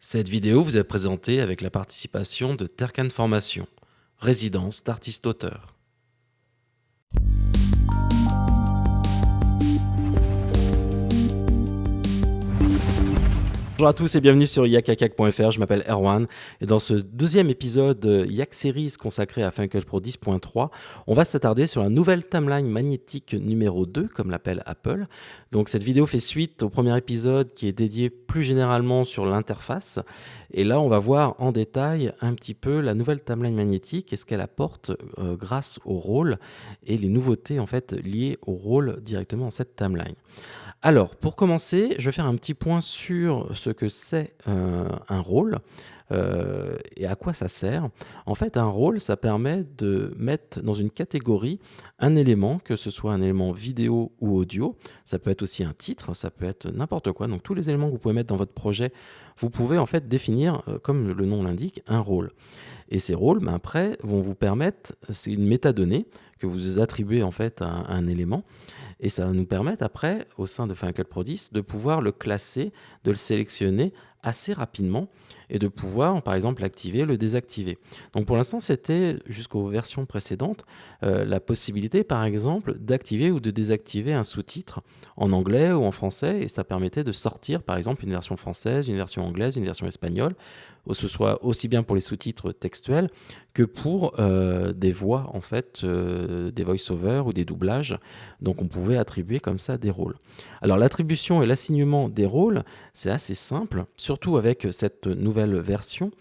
Cette vidéo vous est présentée avec la participation de Tercan Formation, résidence d'artiste-auteur. Bonjour à tous et bienvenue sur yakakak.fr, je m'appelle Erwan et dans ce deuxième épisode Yak Series consacré à Final Cut Pro 10.3, on va s'attarder sur la nouvelle timeline magnétique numéro 2 comme l'appelle Apple. Donc cette vidéo fait suite au premier épisode qui est dédié plus généralement sur l'interface et là on va voir en détail un petit peu la nouvelle timeline magnétique et ce qu'elle apporte grâce au rôle et les nouveautés en fait liées au rôle directement dans cette timeline. Alors, pour commencer, je vais faire un petit point sur ce que c'est un rôle et à quoi ça sert. En fait, un rôle, ça permet de mettre dans une catégorie un élément, que ce soit un élément vidéo ou audio. Ça peut être aussi un titre, ça peut être n'importe quoi. Donc, tous les éléments que vous pouvez mettre dans votre projet, vous pouvez en fait définir, comme le nom l'indique, un rôle. Et ces rôles, après, vont vous permettre, c'est une métadonnée que vous attribuez en fait à un élément. Et ça va nous permettre après, au sein de Final Cut Pro 10, de pouvoir le classer, de le sélectionner assez rapidement et de pouvoir, par exemple, l'activer, le désactiver. Donc pour l'instant, c'était, jusqu'aux versions précédentes, la possibilité, par exemple, d'activer ou de désactiver un sous-titre en anglais ou en français, et ça permettait de sortir, par exemple, une version française, une version anglaise, une version espagnole, que ce soit aussi bien pour les sous-titres textuels que pour des voix, en fait, des voice-over ou des doublages. Donc on pouvait attribuer comme ça des rôles. Alors l'attribution et l'assignement des rôles, c'est assez simple, surtout avec cette nouvelle version.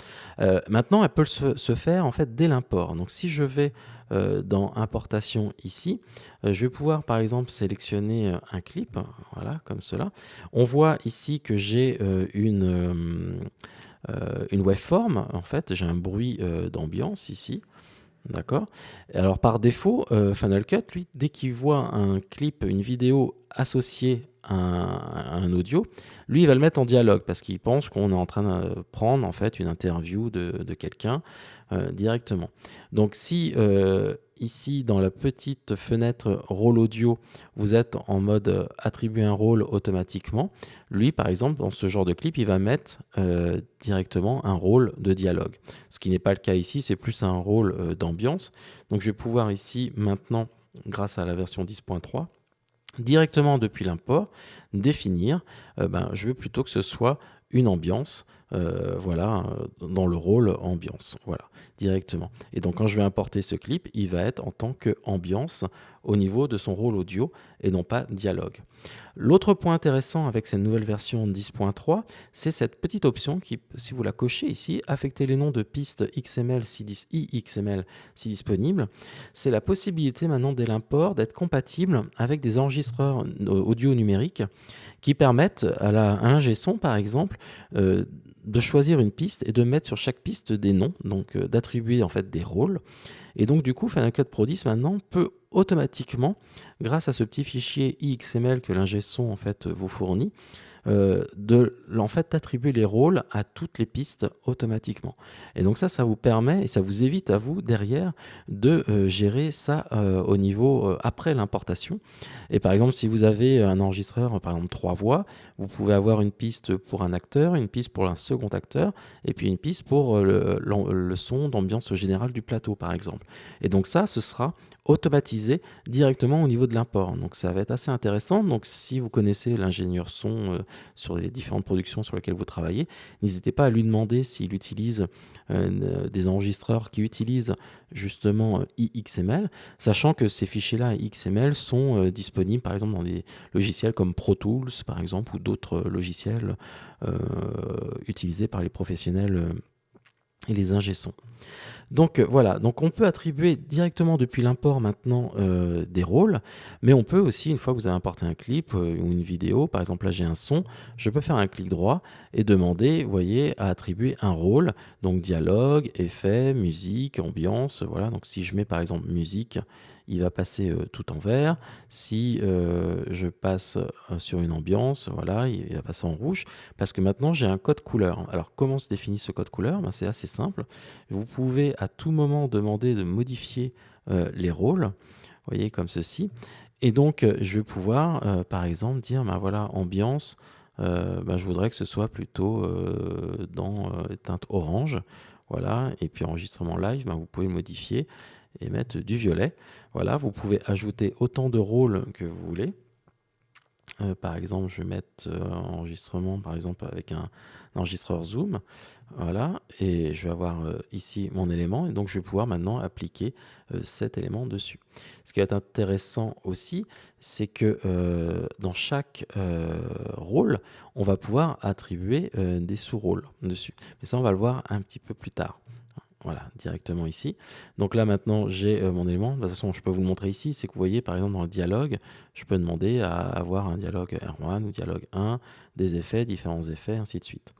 Maintenant, elle peut se faire en fait dès l'import. Donc si je vais dans importation ici, je vais pouvoir par exemple sélectionner un clip, voilà, comme cela. On voit ici que j'ai une waveform, en fait, j'ai un bruit d'ambiance ici. D'accord. Alors par défaut, Final Cut, lui, dès qu'il voit un clip, une vidéo associée à un audio, lui, il va le mettre en dialogue parce qu'il pense qu'on est en train de prendre en fait une interview de quelqu'un directement. Donc si ici dans la petite fenêtre rôle audio, vous êtes en mode attribuer un rôle automatiquement, lui, par exemple, dans ce genre de clip, il va mettre directement un rôle de dialogue. Ce qui n'est pas le cas ici, c'est plus un rôle d'ambiance. Donc je vais pouvoir ici maintenant, grâce à la version 10.3, directement depuis l'import, définir, je veux plutôt que ce soit une ambiance, voilà, dans le rôle ambiance, voilà, directement. Et donc quand je vais importer ce clip, il va être en tant qu'ambiance au niveau de son rôle audio et non pas dialogue. L'autre point intéressant avec cette nouvelle version 10.3, c'est cette petite option qui, si vous la cochez ici, affecter les noms de pistes XML si iXML si disponible, c'est la possibilité maintenant dès l'import d'être compatible avec des enregistreurs audio numériques qui permettent à l'ingé son par exemple de choisir une piste et de mettre sur chaque piste des noms, donc d'attribuer en fait des rôles. Et donc du coup Final Cut Pro 10 maintenant peut automatiquement, grâce à ce petit fichier iXML que l'ingé son en fait vous fournit, en fait attribuer les rôles à toutes les pistes automatiquement. Et donc ça vous permet et ça vous évite à vous derrière de gérer ça au niveau après l'importation. Et par exemple, si vous avez un enregistreur, par exemple 3 voix, vous pouvez avoir une piste pour un acteur, une piste pour un second acteur, et puis une piste pour le son d'ambiance générale du plateau, par exemple. Et donc ça, ce sera automatisé directement au niveau de l'import. Donc ça va être assez intéressant. Donc si vous connaissez l'ingénieur son sur les différentes productions sur lesquelles vous travaillez, n'hésitez pas à lui demander s'il utilise des enregistreurs qui utilisent justement iXML, sachant que ces fichiers-là XML sont disponibles par exemple dans des logiciels comme Pro Tools par exemple ou d'autres logiciels utilisés par les professionnels et les ingé sons. Donc voilà, donc on peut attribuer directement depuis l'import maintenant des rôles, mais on peut aussi, une fois que vous avez importé un clip ou une vidéo, par exemple là j'ai un son, je peux faire un clic droit et demander, vous voyez, à attribuer un rôle, donc dialogue, effet, musique, ambiance, voilà, donc si je mets par exemple musique, il va passer tout en vert. Si je passe sur une ambiance, voilà, il va passer en rouge, parce que maintenant j'ai un code couleur. Alors comment se définit ce code couleur? C'est assez simple. Vous pouvez à tout moment demander de modifier les rôles, vous voyez, comme ceci. Et donc je vais pouvoir par exemple dire, voilà, ambiance, je voudrais que ce soit plutôt dans teinte orange. Voilà, et puis enregistrement live, vous pouvez le modifier et mettre du violet. Voilà, vous pouvez ajouter autant de rôles que vous voulez. Par exemple, je vais mettre enregistrement, par exemple, avec un enregistreur Zoom. Voilà, et je vais avoir ici mon élément, et donc je vais pouvoir maintenant appliquer cet élément dessus. Ce qui va être intéressant aussi, c'est que dans chaque rôle, on va pouvoir attribuer des sous-rôles dessus. Mais ça, on va le voir un petit peu plus tard. Voilà, directement ici. Donc là, maintenant, j'ai mon élément. De toute façon, je peux vous le montrer ici. C'est que vous voyez, par exemple, dans le dialogue, je peux demander à avoir un dialogue R1 ou dialogue 1, des effets, différents effets, ainsi de suite.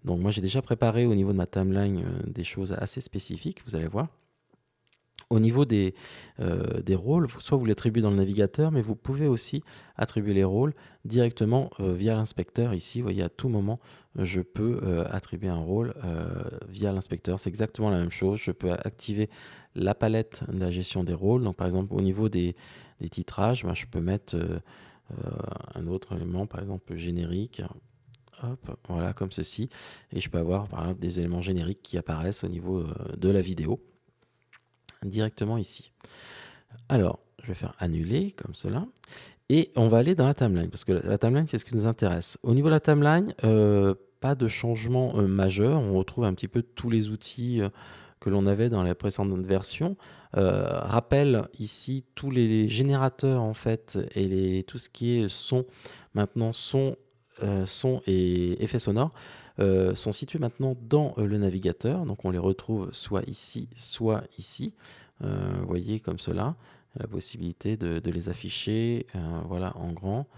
Donc moi, j'ai déjà préparé au niveau de ma timeline des choses assez spécifiques, vous allez voir. Au niveau des rôles, soit vous les attribuez dans le navigateur, mais vous pouvez aussi attribuer les rôles directement via l'inspecteur. Ici, vous voyez, à tout moment, je peux attribuer un rôle via l'inspecteur. C'est exactement la même chose. Je peux activer la palette de la gestion des rôles. Donc, par exemple, au niveau des titrages, je peux mettre un autre élément, par exemple générique. Hop, voilà, comme ceci. Et je peux avoir, par exemple, des éléments génériques qui apparaissent au niveau de la vidéo directement ici. Alors, je vais faire annuler comme cela. Et on va aller dans la timeline, parce que la timeline, c'est ce qui nous intéresse. Au niveau de la timeline, pas de changement majeur. On retrouve un petit peu tous les outils que l'on avait dans les précédentes versions. Rappel ici, tous les générateurs en fait, et tout ce qui est son, maintenant son et effets sonores, sont situés maintenant dans le navigateur. Donc on les retrouve soit ici, soit ici. Vous voyez comme cela, la possibilité de les afficher voilà, en grand.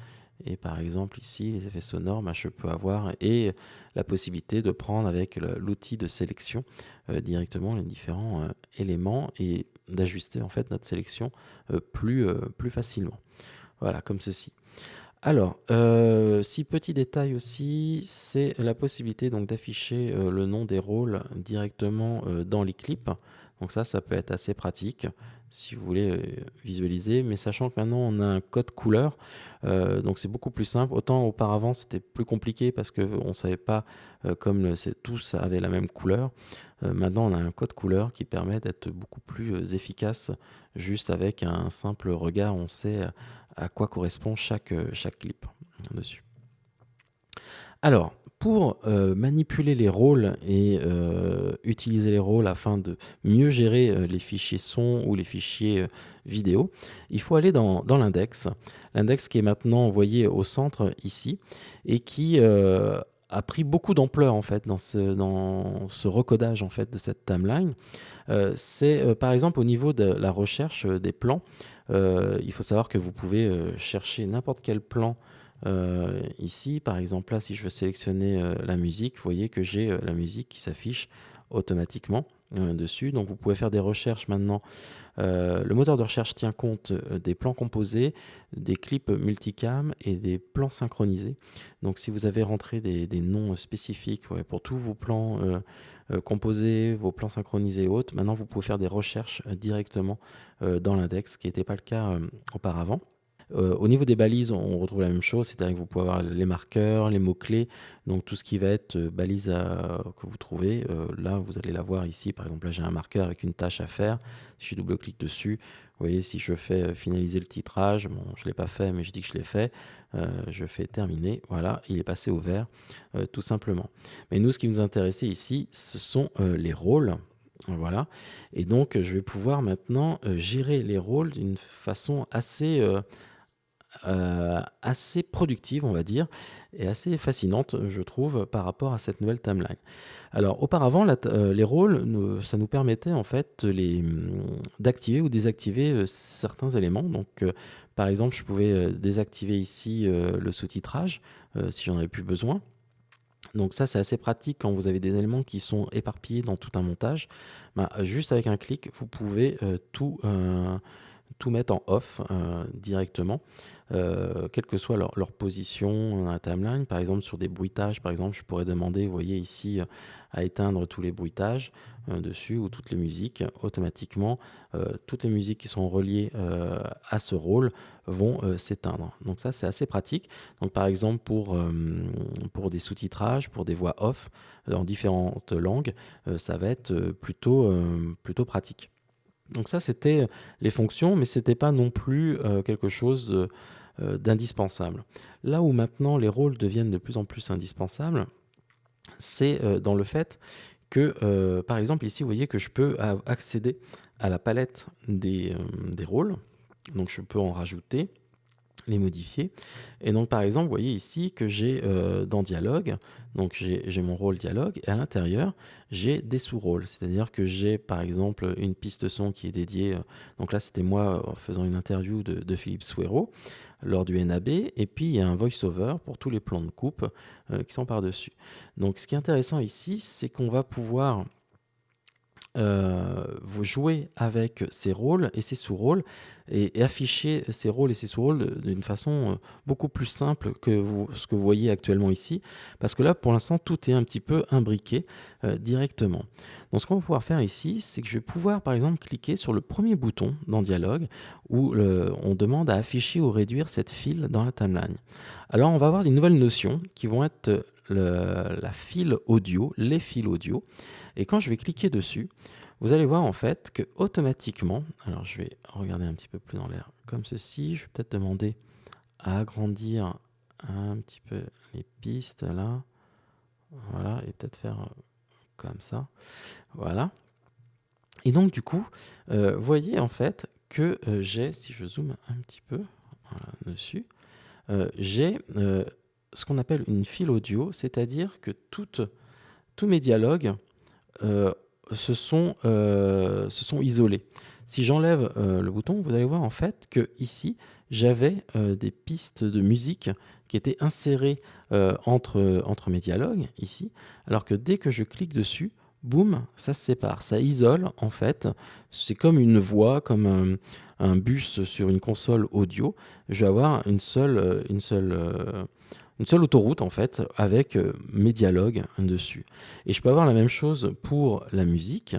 Et par exemple ici, les effets sonores, je peux avoir et la possibilité de prendre avec l'outil de sélection directement les différents éléments et d'ajuster en fait notre sélection plus facilement. Voilà, comme ceci. Alors, si petit détail aussi, c'est la possibilité donc d'afficher le nom des rôles directement dans les clips. Donc ça peut être assez pratique si vous voulez visualiser, mais sachant que maintenant on a un code couleur, donc c'est beaucoup plus simple. Autant auparavant c'était plus compliqué parce qu'on ne savait pas comme tous avaient la même couleur. Maintenant on a un code couleur qui permet d'être beaucoup plus efficace juste avec un simple regard, on sait à quoi correspond chaque clip dessus. Alors, pour manipuler les rôles et utiliser les rôles afin de mieux gérer les fichiers son ou les fichiers vidéo, il faut aller dans l'index. L'index qui est maintenant envoyé au centre ici et qui a pris beaucoup d'ampleur en fait dans ce recodage en fait de cette timeline. C'est par exemple au niveau de la recherche des plans. Il faut savoir que vous pouvez chercher n'importe quel plan ici. Par exemple là, si je veux sélectionner la musique, vous voyez que j'ai la musique qui s'affiche automatiquement dessus. Donc vous pouvez faire des recherches maintenant. Le moteur de recherche tient compte des plans composés, des clips multicam et des plans synchronisés. Donc si vous avez rentré des noms spécifiques pour tous vos plans composés, vos plans synchronisés et autres, maintenant vous pouvez faire des recherches directement dans l'index, ce qui n'était pas le cas auparavant. Au niveau des balises, on retrouve la même chose, c'est-à-dire que vous pouvez avoir les marqueurs, les mots-clés, donc tout ce qui va être balise que vous trouvez. Là, vous allez la voir ici, par exemple, là j'ai un marqueur avec une tâche à faire. Si je double-clique dessus, vous voyez, si je fais finaliser le titrage, bon, je ne l'ai pas fait, mais je dis que je l'ai fait, je fais terminer, voilà, il est passé au vert, tout simplement. Mais nous, ce qui nous intéressait ici, ce sont les rôles. Voilà, et donc je vais pouvoir maintenant gérer les rôles d'une façon assez productive, on va dire, et assez fascinante, je trouve, par rapport à cette nouvelle timeline. Alors, auparavant, les rôles, ça nous permettait en fait d'activer ou désactiver certains éléments. Donc, par exemple, je pouvais désactiver ici le sous-titrage si j'en avais plus besoin. Donc ça, c'est assez pratique quand vous avez des éléments qui sont éparpillés dans tout un montage. Juste avec un clic, vous pouvez tout mettre en off directement, quelle que soit leur position dans la timeline. Par exemple, sur des bruitages, par exemple, je pourrais demander, vous voyez ici, à éteindre tous les bruitages dessus ou toutes les musiques. Automatiquement, toutes les musiques qui sont reliées à ce rôle vont s'éteindre. Donc ça, c'est assez pratique. Donc par exemple, pour des sous-titrages, pour des voix off en différentes langues, ça va être plutôt pratique. Donc ça, c'était les fonctions, mais c'était pas non plus quelque chose d'indispensable. Là où maintenant les rôles deviennent de plus en plus indispensables, c'est dans le fait que, par exemple, ici, vous voyez que je peux accéder à la palette des rôles. Donc je peux en rajouter, les modifier. Et donc, par exemple, vous voyez ici que j'ai dans dialogue, donc j'ai mon rôle dialogue, et à l'intérieur, j'ai des sous-rôles. C'est-à-dire que j'ai, par exemple, une piste son qui est dédiée. Donc là, c'était moi en faisant une interview de Philippe Souero lors du NAB. Et puis, il y a un voice-over pour tous les plans de coupe qui sont par-dessus. Donc, ce qui est intéressant ici, c'est qu'on va pouvoir vous jouez avec ces rôles et ces sous-rôles et afficher ces rôles et ces sous-rôles d'une façon beaucoup plus simple que ce que vous voyez actuellement ici, parce que là, pour l'instant, tout est un petit peu imbriqué directement. Donc, ce qu'on va pouvoir faire ici, c'est que je vais pouvoir, par exemple, cliquer sur le premier bouton dans Dialogue où on demande à afficher ou réduire cette file dans la timeline. Alors, on va avoir une nouvelle notion qui vont être la file audio, les files audio. Et quand je vais cliquer dessus, vous allez voir en fait que automatiquement, alors je vais regarder un petit peu plus dans l'air comme ceci, je vais peut-être demander à agrandir un petit peu les pistes là, voilà, et peut-être faire comme ça, voilà. Et donc du coup, vous voyez en fait que j'ai, si je zoome un petit peu voilà, dessus, j'ai ce qu'on appelle une file audio, c'est-à-dire que tous mes dialogues euh, se sont isolés. Si j'enlève le bouton, vous allez voir en fait que ici j'avais des pistes de musique qui étaient insérées entre mes dialogues ici, alors que dès que je clique dessus, boum, ça se sépare, ça isole en fait. C'est comme une voix, comme un bus sur une console audio. Je vais avoir une seule autoroute en fait avec mes dialogues dessus. Et je peux avoir la même chose pour la musique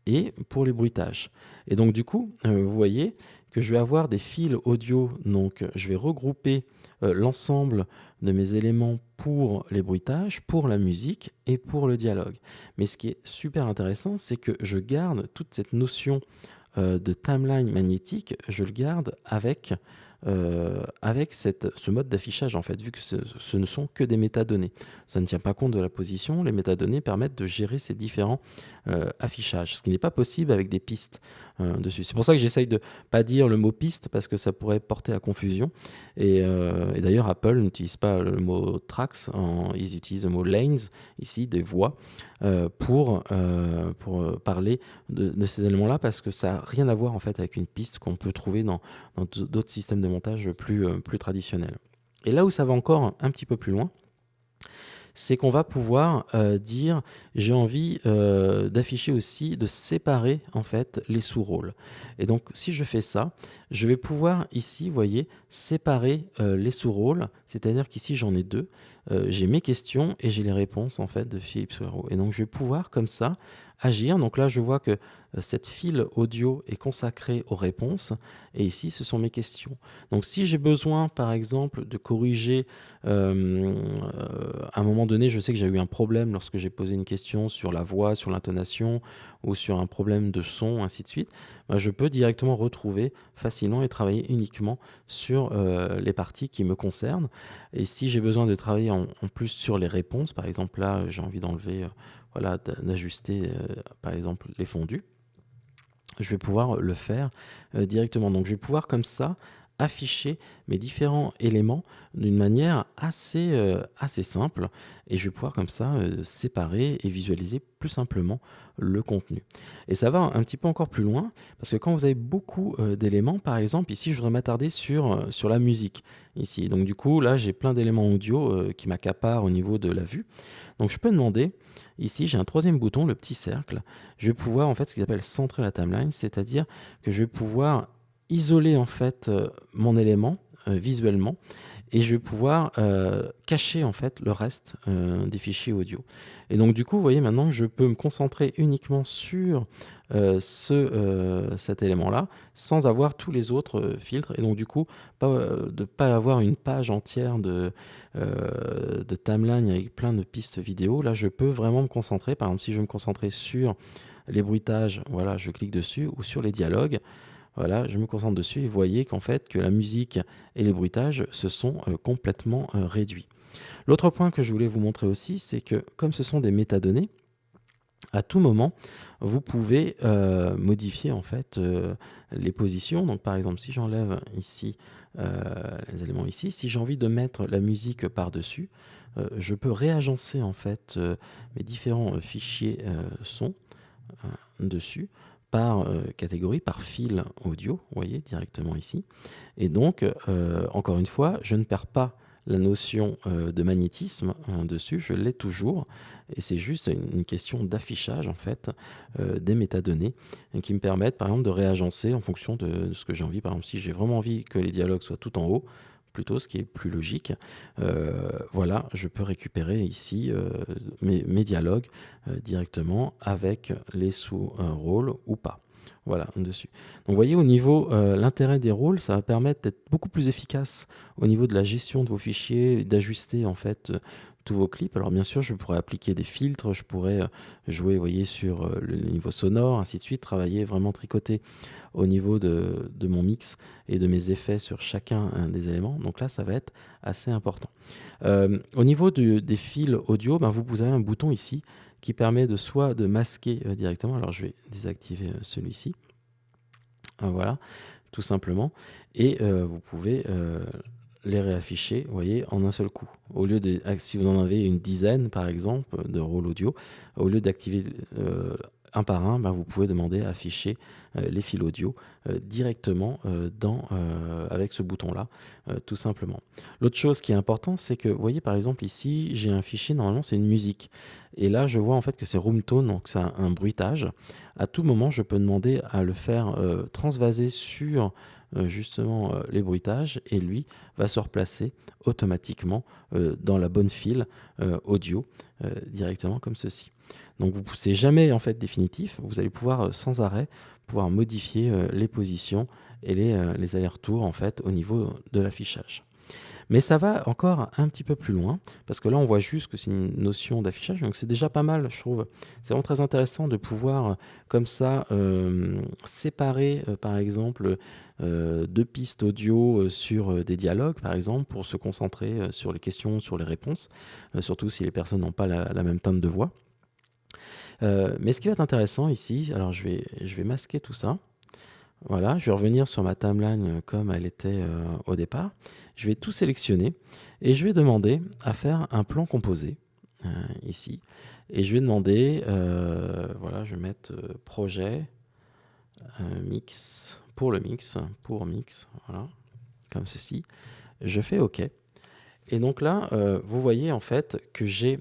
et pour les bruitages. Et donc du coup, vous voyez que je vais avoir des fils audio, donc je vais regrouper l'ensemble de mes éléments pour les bruitages, pour la musique et pour le dialogue. Mais ce qui est super intéressant, c'est que je garde toute cette notion de timeline magnétique, je le garde avec ce mode d'affichage, en fait, vu que ce ne sont que des métadonnées. Ça ne tient pas compte de la position. Les métadonnées permettent de gérer ces différents affichages, ce qui n'est pas possible avec des pistes dessus. C'est pour ça que j'essaye de pas dire le mot piste, parce que ça pourrait porter à confusion. Et d'ailleurs, Apple n'utilise pas le mot tracks, ils utilisent le mot lanes, ici, des voies, pour parler de ces éléments-là, parce que ça n'a rien à voir en fait avec une piste qu'on peut trouver dans d'autres systèmes de montage plus traditionnels. Et là où ça va encore un petit peu plus loin, c'est qu'on va pouvoir dire j'ai envie d'afficher aussi, de séparer en fait les sous-rôles. Et donc si je fais ça, je vais pouvoir ici, vous voyez, séparer les sous-rôles, c'est-à-dire qu'ici j'en ai deux, j'ai mes questions et j'ai les réponses en fait de Philippe Souero. Et donc je vais pouvoir comme ça agir. Donc là je vois que cette file audio est consacrée aux réponses et ici ce sont mes questions. Donc si j'ai besoin par exemple de corriger à un moment donné, je sais que j'ai eu un problème lorsque j'ai posé une question sur la voix, sur l'intonation ou sur un problème de son, ainsi de suite. Ben, je peux directement retrouver facilement et travailler uniquement sur les parties qui me concernent. Et si j'ai besoin de travailler en plus sur les réponses, par exemple là, j'ai envie d'enlever, voilà, d'ajuster par exemple les fondus, je vais pouvoir le faire directement. Donc je vais pouvoir comme ça afficher mes différents éléments d'une manière assez simple et je vais pouvoir comme ça séparer et visualiser plus simplement le contenu. Et ça va un petit peu encore plus loin parce que quand vous avez beaucoup d'éléments, par exemple ici je voudrais m'attarder sur la musique ici. Donc du coup là j'ai plein d'éléments audio qui m'accaparent au niveau de la vue. Donc je peux demander, ici j'ai un troisième bouton, le petit cercle, je vais pouvoir en fait ce qu'ils appelle centrer la timeline, c'est-à-dire que je vais pouvoir isoler en fait mon élément visuellement et je vais pouvoir cacher en fait le reste des fichiers audio. Et donc du coup, vous voyez maintenant, je peux me concentrer uniquement sur cet élément-là sans avoir tous les autres filtres. Et donc du coup, de ne pas avoir une page entière de timeline avec plein de pistes vidéo. Là, je peux vraiment me concentrer. Par exemple, si je veux me concentrer sur les bruitages, voilà, je clique dessus, ou sur les dialogues. Voilà, je me concentre dessus et vous voyez qu'en fait, que la musique et les bruitages se sont complètement réduits. L'autre point que je voulais vous montrer aussi, c'est que comme ce sont des métadonnées, à tout moment, vous pouvez modifier en fait les positions. Donc par exemple, si j'enlève ici les éléments ici, si j'ai envie de mettre la musique par-dessus, je peux réagencer en fait mes différents fichiers son dessus par catégorie, par fil audio, vous voyez, directement ici. Et donc, encore une fois, je ne perds pas la notion de magnétisme dessus, je l'ai toujours, et c'est juste une question d'affichage en fait des métadonnées qui me permettent par exemple de réagencer en fonction de ce que j'ai envie. Par exemple, si j'ai vraiment envie que les dialogues soient tout en haut, plutôt, ce qui est plus logique. Voilà, je peux récupérer ici mes dialogues directement avec les sous-rôles ou pas. Voilà, dessus. Donc vous voyez, au niveau, l'intérêt des rôles, ça va permettre d'être beaucoup plus efficace au niveau de la gestion de vos fichiers, d'ajuster en fait tous vos clips. Alors bien sûr, je pourrais appliquer des filtres, je pourrais jouer, vous voyez, sur le niveau sonore, ainsi de suite, travailler, vraiment tricoter au niveau de mon mix et de mes effets sur chacun des éléments. Donc là, ça va être assez important. Au niveau des fils audio, ben, vous avez un bouton ici qui permet de soit de masquer directement. Alors je vais désactiver celui-ci. Voilà, tout simplement. Et vous pouvez les réafficher, vous voyez, en un seul coup. Au lieu de, si vous en avez une dizaine, par exemple, de rôles audio, au lieu d'activer un par un, ben, vous pouvez demander à afficher les fils audio directement avec ce bouton-là, tout simplement. L'autre chose qui est importante, c'est que, vous voyez, par exemple, ici, j'ai un fichier, normalement, c'est une musique. Et là, je vois en fait que c'est room tone, donc c'est un bruitage. À tout moment, je peux demander à le faire transvaser sur justement les bruitages et lui va se replacer automatiquement dans la bonne file audio directement comme ceci. Donc vous poussez jamais en fait définitif, vous allez pouvoir sans arrêt pouvoir modifier les positions et les allers-retours en fait au niveau de l'affichage. Mais ça va encore un petit peu plus loin, parce que là, on voit juste que c'est une notion d'affichage, donc c'est déjà pas mal, je trouve. C'est vraiment très intéressant de pouvoir, comme ça, séparer, par exemple, deux pistes audio sur des dialogues, par exemple, pour se concentrer sur les questions, sur les réponses, surtout si les personnes n'ont pas la même teinte de voix. Mais ce qui va être intéressant ici, alors je vais masquer tout ça. Voilà, je vais revenir sur ma timeline comme elle était au départ. Je vais tout sélectionner et je vais demander à faire un plan composé ici. Et je vais demander, voilà, je vais mettre projet, mix, pour le mix, pour mix, voilà, comme ceci. Je fais OK. Et donc là, vous voyez en fait que j'ai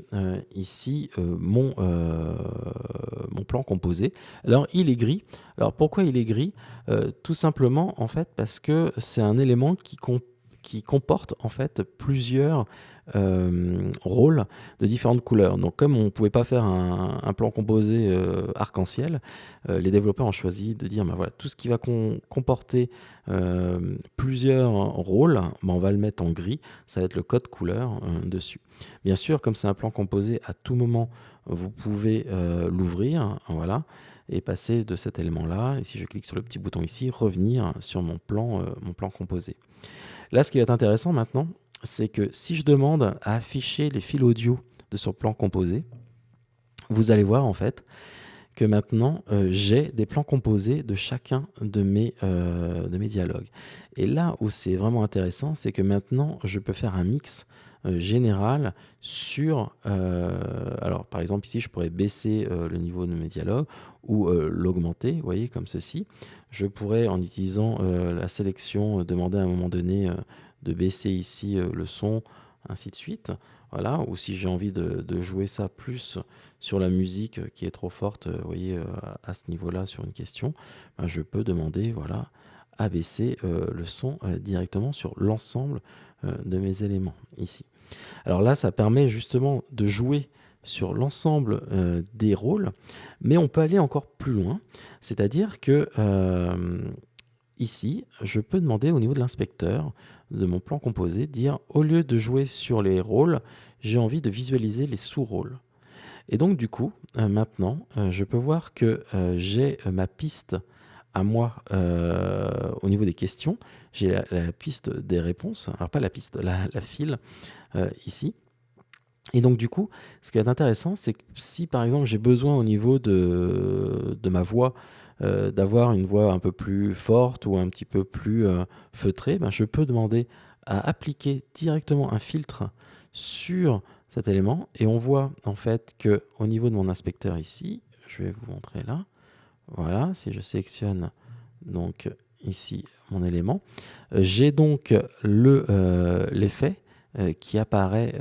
ici mon plan composé. Alors il est gris. Alors pourquoi il est gris? Tout simplement en fait parce que c'est un élément qui comporte en fait plusieurs rôles de différentes couleurs. Donc comme on ne pouvait pas faire un plan composé arc-en-ciel, les développeurs ont choisi de dire, bah, voilà, tout ce qui va comporter plusieurs rôles, bah, on va le mettre en gris, ça va être le code couleur dessus. Bien sûr, comme c'est un plan composé, à tout moment, vous pouvez l'ouvrir, voilà, et passer de cet élément-là, et si je clique sur le petit bouton ici, revenir sur mon plan composé. Là, ce qui va être intéressant maintenant, c'est que si je demande à afficher les fils audio de ce plan composé, vous allez voir en fait que maintenant j'ai des plans composés de chacun de mes dialogues. Et là où c'est vraiment intéressant, c'est que maintenant je peux faire un mix général sur... alors par exemple ici je pourrais baisser le niveau de mes dialogues ou l'augmenter, vous voyez, comme ceci. Je pourrais en utilisant la sélection demander à un moment donné de baisser ici le son, ainsi de suite. Voilà, ou si j'ai envie de jouer ça plus sur la musique qui est trop forte, vous voyez, à ce niveau-là sur une question, ben, je peux demander, voilà, abaisser le son directement sur l'ensemble de mes éléments ici. Alors là, ça permet justement de jouer sur l'ensemble des rôles, mais on peut aller encore plus loin, c'est-à-dire que ici, je peux demander au niveau de l'inspecteur de mon plan composé, dire au lieu de jouer sur les rôles, j'ai envie de visualiser les sous-rôles. Et donc du coup, maintenant, je peux voir que j'ai ma piste à moi au niveau des questions. J'ai la piste des réponses, alors pas la piste, la file ici. Et donc du coup, ce qui est intéressant, c'est que si par exemple j'ai besoin au niveau de ma voix, d'avoir une voix un peu plus forte ou un petit peu plus feutrée, ben, je peux demander à appliquer directement un filtre sur cet élément. Et on voit en fait que au niveau de mon inspecteur ici, je vais vous montrer là, voilà, si je sélectionne donc ici mon élément, j'ai donc l'effet qui apparaît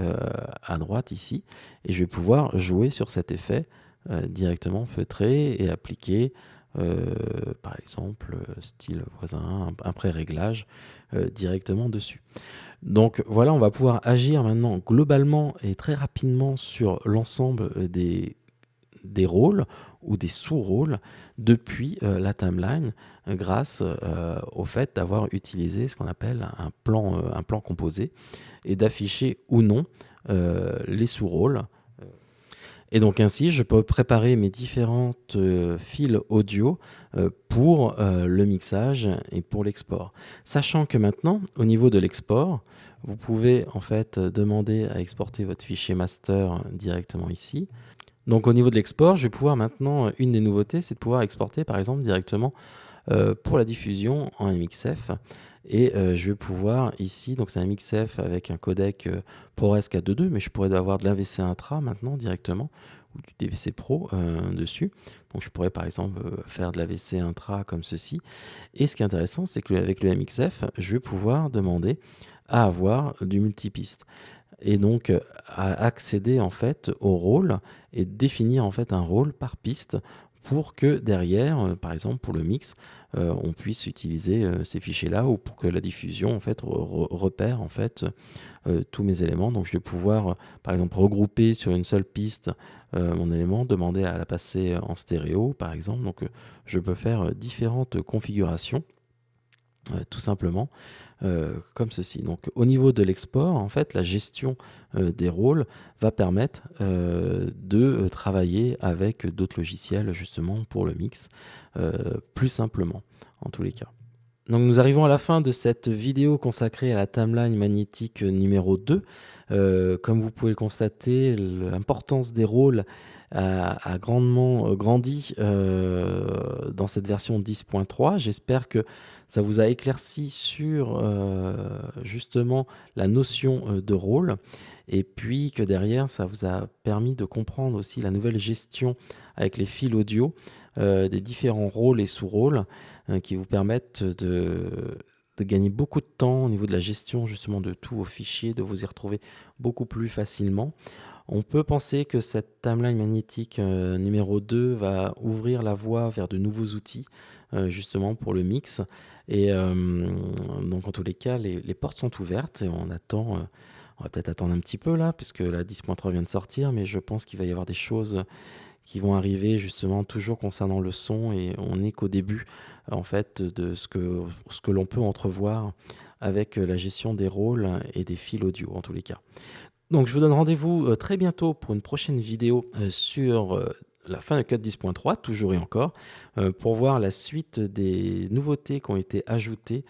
à droite ici, et je vais pouvoir jouer sur cet effet directement feutré et appliquer par exemple style voisin, un pré-réglage directement dessus. Donc voilà, on va pouvoir agir maintenant globalement et très rapidement sur l'ensemble des rôles ou des sous-rôles depuis la timeline grâce au fait d'avoir utilisé ce qu'on appelle un plan composé et d'afficher ou non les sous-rôles. Et donc ainsi, je peux préparer mes différentes files audio pour le mixage et pour l'export. Sachant que maintenant, au niveau de l'export, vous pouvez en fait demander à exporter votre fichier master directement ici. Donc au niveau de l'export, je vais pouvoir maintenant, une des nouveautés, c'est de pouvoir exporter par exemple directement pour la diffusion en MXF. Et je vais pouvoir ici, donc c'est un MXF avec un codec ProRes 422, mais je pourrais avoir de l'AVC Intra maintenant directement, ou du DVC Pro dessus. Donc je pourrais par exemple faire de l'AVC Intra comme ceci. Et ce qui est intéressant, c'est qu'avec le MXF, je vais pouvoir demander à avoir du multipiste. Et donc à accéder en fait au rôle et définir en fait un rôle par piste pour que derrière, par exemple pour le mix, on puisse utiliser ces fichiers-là, ou pour que la diffusion en fait repère en fait tous mes éléments. Donc je vais pouvoir par exemple regrouper sur une seule piste mon élément, demander à la passer en stéréo par exemple. Donc je peux faire différentes configurations tout simplement comme ceci. Donc au niveau de l'export, en fait, la gestion des rôles va permettre de travailler avec d'autres logiciels justement pour le mix plus simplement en tous les cas. Donc nous arrivons à la fin de cette vidéo consacrée à la timeline magnétique numéro 2. Comme vous pouvez le constater, l'importance des rôles a grandement grandi dans cette version 10.3. J'espère que ça vous a éclairci sur justement la notion de rôle, et puis que derrière ça vous a permis de comprendre aussi la nouvelle gestion avec les fils audio des différents rôles et sous-rôles qui vous permettent de gagner beaucoup de temps au niveau de la gestion justement de tous vos fichiers, de vous y retrouver beaucoup plus facilement. On peut penser que cette timeline magnétique numéro 2 va ouvrir la voie vers de nouveaux outils justement pour le mix. Et donc en tous les cas, les portes sont ouvertes et on attend. On va peut-être attendre un petit peu là, puisque la 10.3 vient de sortir, mais je pense qu'il va y avoir des choses qui vont arriver justement toujours concernant le son, et on n'est qu'au début en fait de ce que l'on peut entrevoir avec la gestion des rôles et des fils audio en tous les cas. Donc je vous donne rendez-vous très bientôt pour une prochaine vidéo sur la Final Cut 10.3, toujours et encore, pour voir la suite des nouveautés qui ont été ajoutées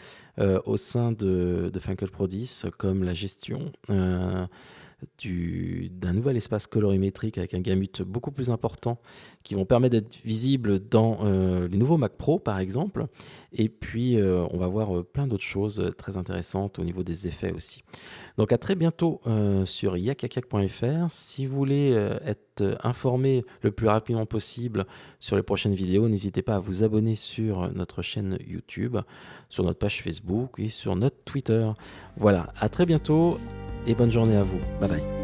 au sein de Final Cut Pro 10, comme la gestion d'un nouvel espace colorimétrique avec un gamut beaucoup plus important, qui vont permettre d'être visibles dans les nouveaux Mac Pro par exemple. Et puis on va voir plein d'autres choses très intéressantes au niveau des effets aussi. Donc à très bientôt sur yakakak.fr. Si vous voulez être informé le plus rapidement possible sur les prochaines vidéos, n'hésitez pas à vous abonner sur notre chaîne YouTube, sur notre page Facebook et sur notre Twitter. Voilà, à très bientôt et bonne journée à vous. Bye bye.